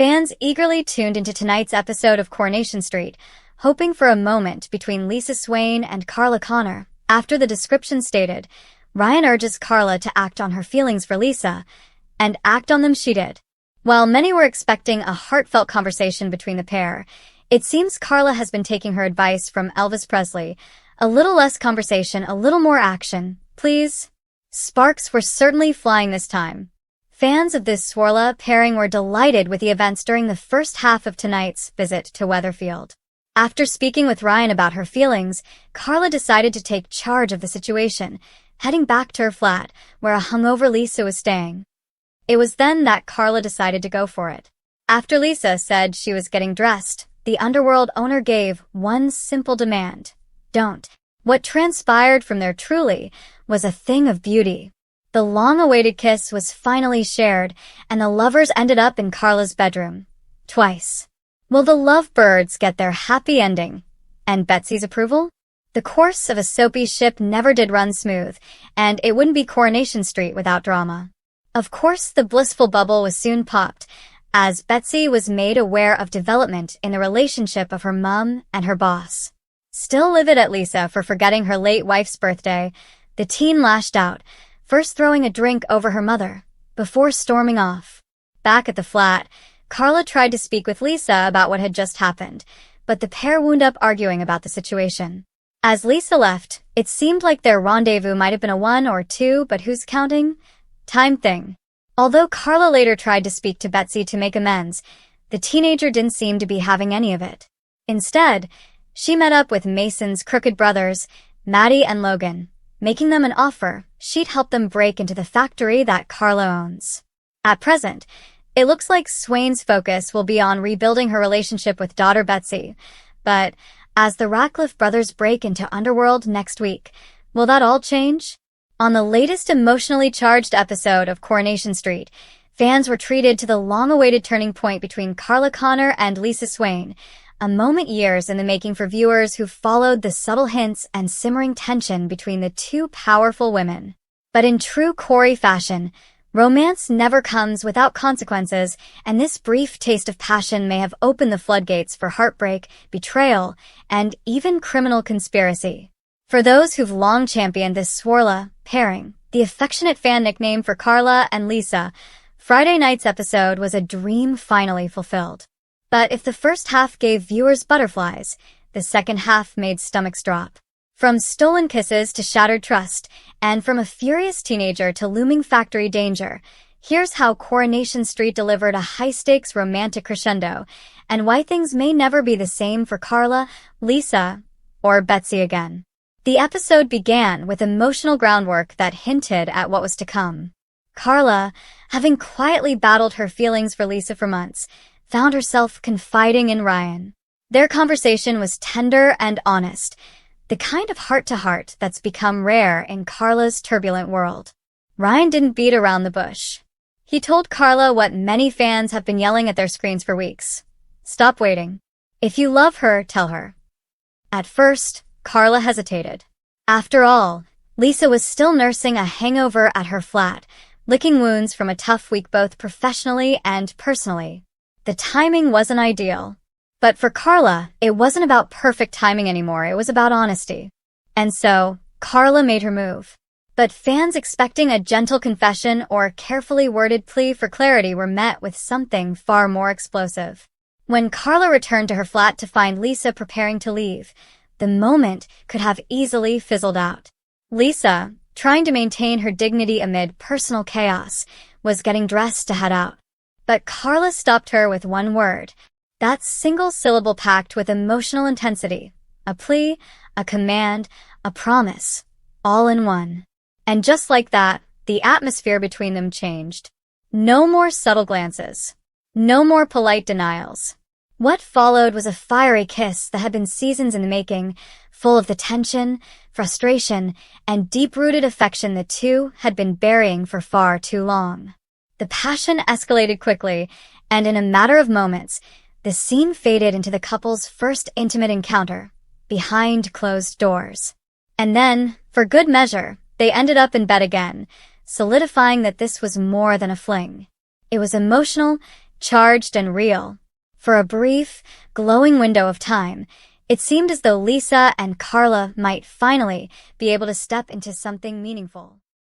Fans eagerly tuned into tonight's episode of Coronation Street, hoping for a moment between Lisa Swain and Carla Connor. After the description stated, Ryan urges Carla to act on her feelings for Lisa, and act on them she did. While many were expecting a heartfelt conversation between the pair, it seems Carla has been taking her advice from Elvis Presley. A little less conversation, a little more action, please. Sparks were certainly flying this time. Fans of this Swarla pairing were delighted with the events during the first half of tonight's visit to Weatherfield. After speaking with Ryan about her feelings, Carla decided to take charge of the situation, heading back to her flat, where a hungover Lisa was staying. It was then that Carla decided to go for it. After Lisa said she was getting dressed, the underworld owner gave one simple demand: don't. What transpired from there truly was a thing of beauty. The long-awaited kiss was finally shared, and the lovers ended up in Carla's bedroom. Twice. Will the lovebirds get their happy ending? And Betsy's approval? The course of a soapy ship never did run smooth, and it wouldn't be Coronation Street without drama. Of course, the blissful bubble was soon popped, as Betsy was made aware of development in the relationship of her mom and her boss. Still livid at Lisa for forgetting her late wife's birthday, the teen lashed out, first throwing a drink over her mother, before storming off. Back at the flat, Carla tried to speak with Lisa about what had just happened, but the pair wound up arguing about the situation. As Lisa left, it seemed like their rendezvous might have been a 1 or 2, but who's counting? Time thing. Although Carla later tried to speak to Betsy to make amends, the teenager didn't seem to be having any of it. Instead, she met up with Mason's crooked brothers, Maddie and Logan, making them an offer she'd help them break into the factory that Carla owns. At present, it looks like Swain's focus will be on rebuilding her relationship with daughter Betsy, but as the Ratcliffe brothers break into Underworld next week, will that all change? On the latest emotionally charged episode of Coronation Street, fans were treated to the long-awaited turning point between Carla Connor and Lisa Swain, a moment years in the making for viewers who followed the subtle hints and simmering tension between the two powerful women. But in true Corey fashion, romance never comes without consequences, and this brief taste of passion may have opened the floodgates for heartbreak, betrayal, and even criminal conspiracy. For those who've long championed this Swarla pairing, the affectionate fan nickname for Carla and Lisa, Friday night's episode was a dream finally fulfilled. But if the first half gave viewers butterflies, the second half made stomachs drop. From stolen kisses to shattered trust, and from a furious teenager to looming factory danger, here's how Coronation Street delivered a high-stakes romantic crescendo, and why things may never be the same for Carla, Lisa, or Betsy again. The episode began with emotional groundwork that hinted at what was to come. Carla, having quietly battled her feelings for Lisa for months, found herself confiding in Ryan. Their conversation was tender and honest, the kind of heart-to-heart that's become rare in Carla's turbulent world. Ryan didn't beat around the bush. He told Carla what many fans have been yelling at their screens for weeks. Stop waiting. If you love her, tell her. At first, Carla hesitated. After all, Lisa was still nursing a hangover at her flat, licking wounds from a tough week both professionally and personally. The timing wasn't ideal. But for Carla, it wasn't about perfect timing anymore, it was about honesty. And so, Carla made her move. But fans expecting a gentle confession or carefully worded plea for clarity were met with something far more explosive. When Carla returned to her flat to find Lisa preparing to leave, the moment could have easily fizzled out. Lisa, trying to maintain her dignity amid personal chaos, was getting dressed to head out. But Carla stopped her with one word, that single syllable packed with emotional intensity, a plea, a command, a promise, all in one. And just like that, the atmosphere between them changed. No more subtle glances. No more polite denials. What followed was a fiery kiss that had been seasons in the making, full of the tension, frustration, and deep-rooted affection the two had been burying for far too long. The passion escalated quickly, and in a matter of moments, the scene faded into the couple's first intimate encounter, behind closed doors. And then, for good measure, they ended up in bed again, solidifying that this was more than a fling. It was emotional, charged and real. For a brief, glowing window of time, it seemed as though Lisa and Carla might finally be able to step into something meaningful.